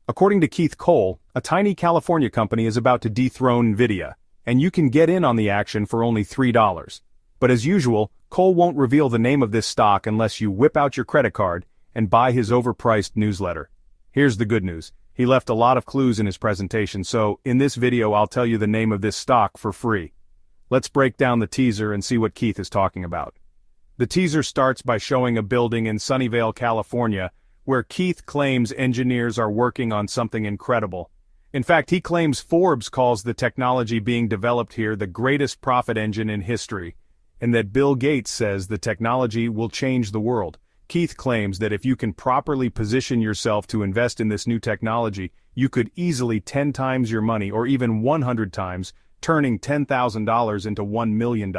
According to Kohl, a tiny California company is about to dethrone Nvidia, and you can get in on the action for only $3. But as usual, Kohl won't reveal the name of this stock unless you whip out your credit card and buy his overpriced newsletter. Here's the good news. He left a lot of clues in his presentation, so in this video I'll tell you the name of this stock for free. Let's break down the teaser and see what Keith is talking about. The teaser starts by showing a building in Sunnyvale, California, where Keith claims engineers are working on something incredible. In fact, he claims Forbes calls the technology being developed here the greatest profit engine in history, and that Bill Gates says the technology will change the world. Keith claims that if you can properly position yourself to invest in this new technology, you could easily 10 times your money or even 100 times, turning $10,000 into $1 million.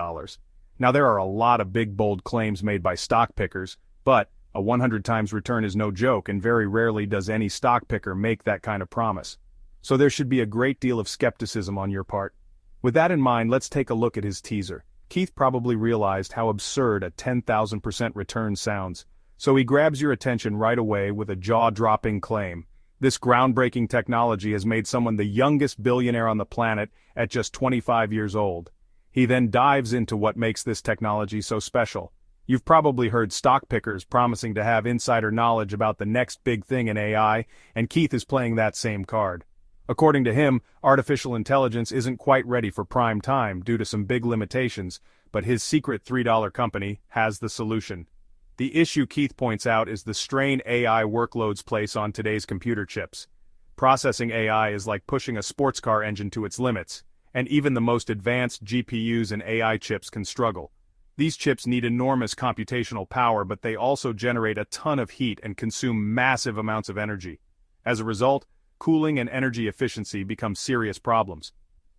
Now there are a lot of big bold claims made by stock pickers, but a 100 times return is no joke, and very rarely does any stock picker make that kind of promise. So there should be a great deal of skepticism on your part. With that in mind, let's take a look at his teaser. Keith probably realized how absurd a 10,000% return sounds, so he grabs your attention right away with a jaw-dropping claim. This groundbreaking technology has made someone the youngest billionaire on the planet at just 25 years old. He then dives into what makes this technology so special. You've probably heard stock pickers promising to have insider knowledge about the next big thing in AI, and Keith is playing that same card. According to him, artificial intelligence isn't quite ready for prime time due to some big limitations, but his secret $3 company has the solution. The issue Keith points out is the strain AI workloads place on today's computer chips. Processing AI is like pushing a sports car engine to its limits, and even the most advanced GPUs and AI chips can struggle. These chips need enormous computational power, but they also generate a ton of heat and consume massive amounts of energy. As a result, cooling and energy efficiency become serious problems.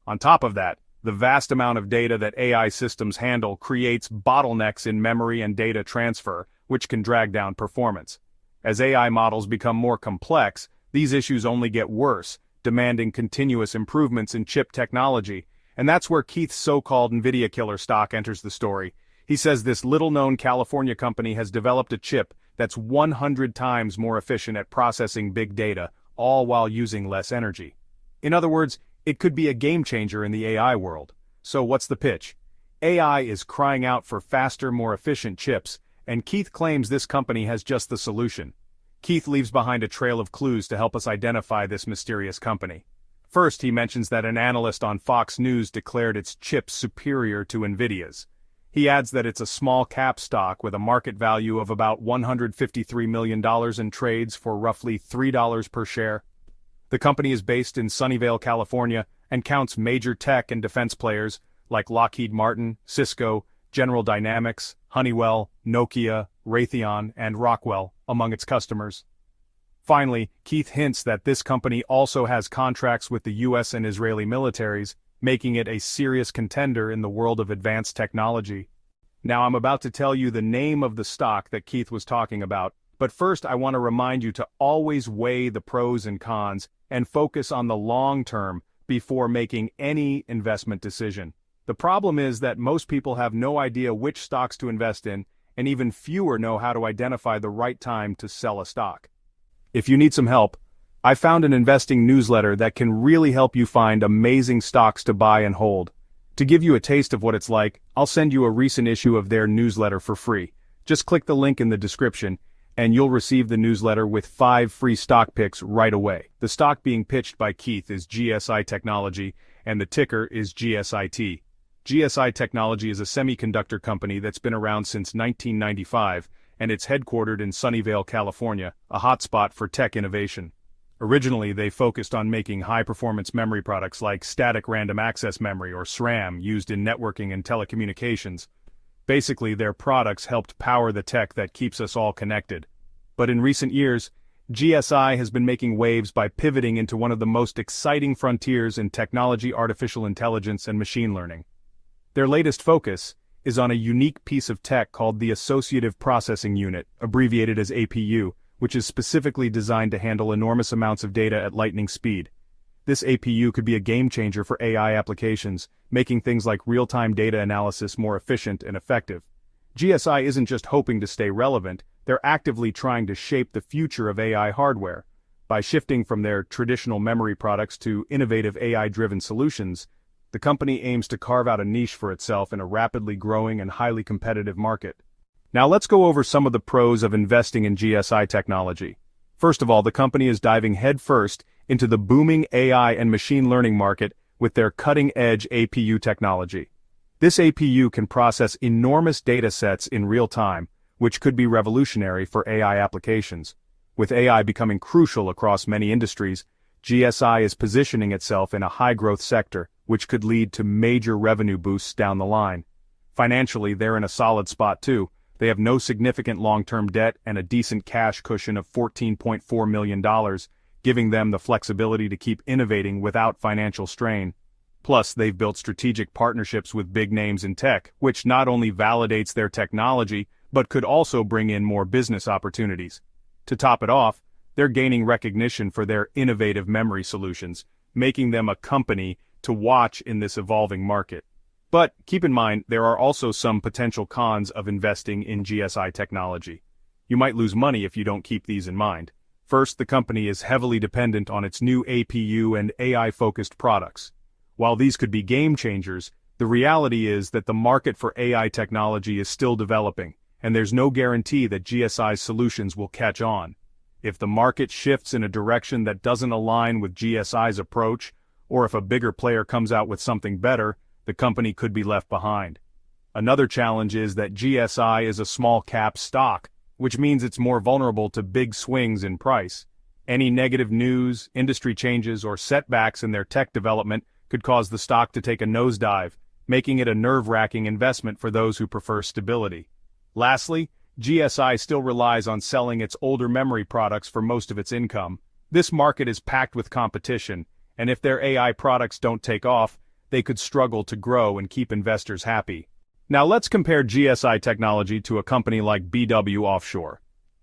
On top of that, the vast amount of data that AI systems handle creates bottlenecks in memory and data transfer, which can drag down performance. As AI models become more complex, these issues only get worse, demanding continuous improvements in chip technology, and that's where Keith's so-called Nvidia Killer stock enters the story. He says this little-known California company has developed a chip that's 100 times more efficient at processing big data, all while using less energy. In other words, it could be a game-changer in the AI world. So what's the pitch? AI is crying out for faster, more efficient chips, and Keith claims this company has just the solution. Keith leaves behind a trail of clues to help us identify this mysterious company. First, he mentions that an analyst on Fox News declared its chips superior to Nvidia's. He adds that it's a small-cap stock with a market value of about $153 million and trades for roughly $3 per share. The company is based in Sunnyvale, California, and counts major tech and defense players like Lockheed Martin, Cisco, General Dynamics, Honeywell, Nokia, Raytheon, and Rockwell among its customers. Finally, Keith hints that this company also has contracts with the US and Israeli militaries, making it a serious contender in the world of advanced technology. Now I'm about to tell you the name of the stock that Keith was talking about, but first I want to remind you to always weigh the pros and cons and focus on the long term before making any investment decision. The problem is that most people have no idea which stocks to invest in, and even fewer know how to identify the right time to sell a stock. If you need some help, I found an investing newsletter that can really help you find amazing stocks to buy and hold. To give you a taste of what it's like, I'll send you a recent issue of their newsletter for free. Just click the link in the description, and you'll receive the newsletter with 5 free stock picks right away. The stock being pitched by Keith is GSI Technology, and the ticker is GSIT. GSI Technology is a semiconductor company that's been around since 1995, and it's headquartered in Sunnyvale, California, a hotspot for tech innovation. Originally, they focused on making high-performance memory products like static random access memory, or SRAM, used in networking and telecommunications. Basically, their products helped power the tech that keeps us all connected. But in recent years, GSI has been making waves by pivoting into one of the most exciting frontiers in technology, artificial intelligence, and machine learning. Their latest focus is on a unique piece of tech called the Associative Processing Unit, abbreviated as APU, which is specifically designed to handle enormous amounts of data at lightning speed. This APU could be a game-changer for AI applications, making things like real-time data analysis more efficient and effective. GSI isn't just hoping to stay relevant, they're actively trying to shape the future of AI hardware. By shifting from their traditional memory products to innovative AI-driven solutions, the company aims to carve out a niche for itself in a rapidly growing and highly competitive market. Now let's go over some of the pros of investing in GSI technology. First of all, the company is diving headfirst into the booming AI and machine learning market with their cutting-edge APU technology. This APU can process enormous data sets in real time, which could be revolutionary for AI applications. With AI becoming crucial across many industries, GSI is positioning itself in a high-growth sector, which could lead to major revenue boosts down the line. Financially, they're in a solid spot too. They have no significant long-term debt and a decent cash cushion of $14.4 million, giving them the flexibility to keep innovating without financial strain. Plus, they've built strategic partnerships with big names in tech, which not only validates their technology, but could also bring in more business opportunities. To top it off, they're gaining recognition for their innovative memory solutions, making them a company to watch in this evolving market. But keep in mind, there are also some potential cons of investing in GSI technology. You might lose money if you don't keep these in mind. First, the company is heavily dependent on its new APU and AI-focused products. While these could be game changers, the reality is that the market for AI technology is still developing, and there's no guarantee that GSI's solutions will catch on. If the market shifts in a direction that doesn't align with GSI's approach, or if a bigger player comes out with something better, the company could be left behind. Another challenge is that GSI is a small-cap stock, which means it's more vulnerable to big swings in price. Any negative news, industry changes, or setbacks in their tech development could cause the stock to take a nosedive, making it a nerve-wracking investment for those who prefer stability. Lastly, GSI still relies on selling its older memory products for most of its income. This market is packed with competition, and if their AI products don't take off, they could struggle to grow and keep investors happy. Now let's compare GSI technology to a company like BW Offshore.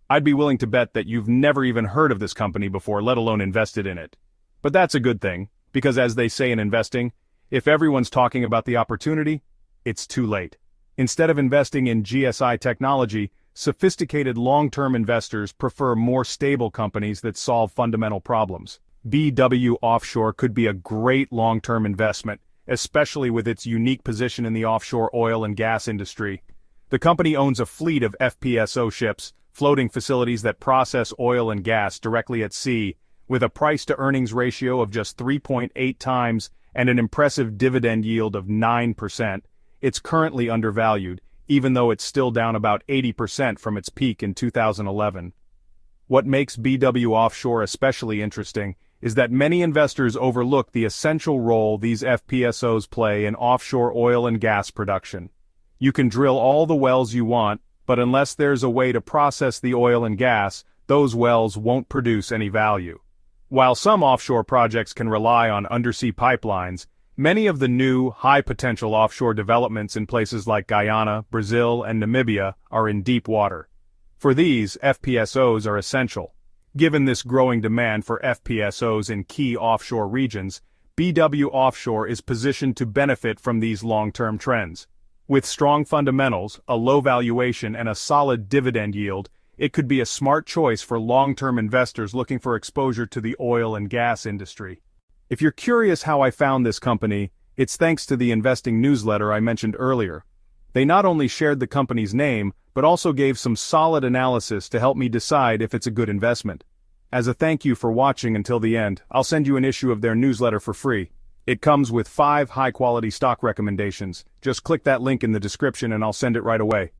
I'd be willing to bet that you've never even heard of this company before, let alone invested in it. But that's a good thing, because as they say in investing, if everyone's talking about the opportunity, it's too late. Instead of investing in GSI technology, sophisticated long-term investors prefer more stable companies that solve fundamental problems. BW Offshore could be a great long-term investment, especially with its unique position in the offshore oil and gas industry. The company owns a fleet of FPSO ships, floating facilities that process oil and gas directly at sea, with a price-to-earnings ratio of just 3.8 times and an impressive dividend yield of 9%. It's currently undervalued, even though it's still down about 80% from its peak in 2011. What makes BW Offshore especially interesting is that many investors overlook the essential role these FPSOs play in offshore oil and gas production. You can drill all the wells you want, but unless there's a way to process the oil and gas, those wells won't produce any value. While some offshore projects can rely on undersea pipelines, many of the new, high-potential offshore developments in places like Guyana, Brazil, and Namibia are in deep water. For these, FPSOs are essential. Given this growing demand for FPSOs in key offshore regions, BW Offshore is positioned to benefit from these long-term trends. With strong fundamentals, a low valuation, and a solid dividend yield, it could be a smart choice for long-term investors looking for exposure to the oil and gas industry. If you're curious how I found this company, it's thanks to the investing newsletter I mentioned earlier. They not only shared the company's name, but also gave some solid analysis to help me decide if it's a good investment. As a thank you for watching until the end, I'll send you an issue of their newsletter for free. It comes with 5 high-quality stock recommendations. Just click that link in the description and I'll send it right away.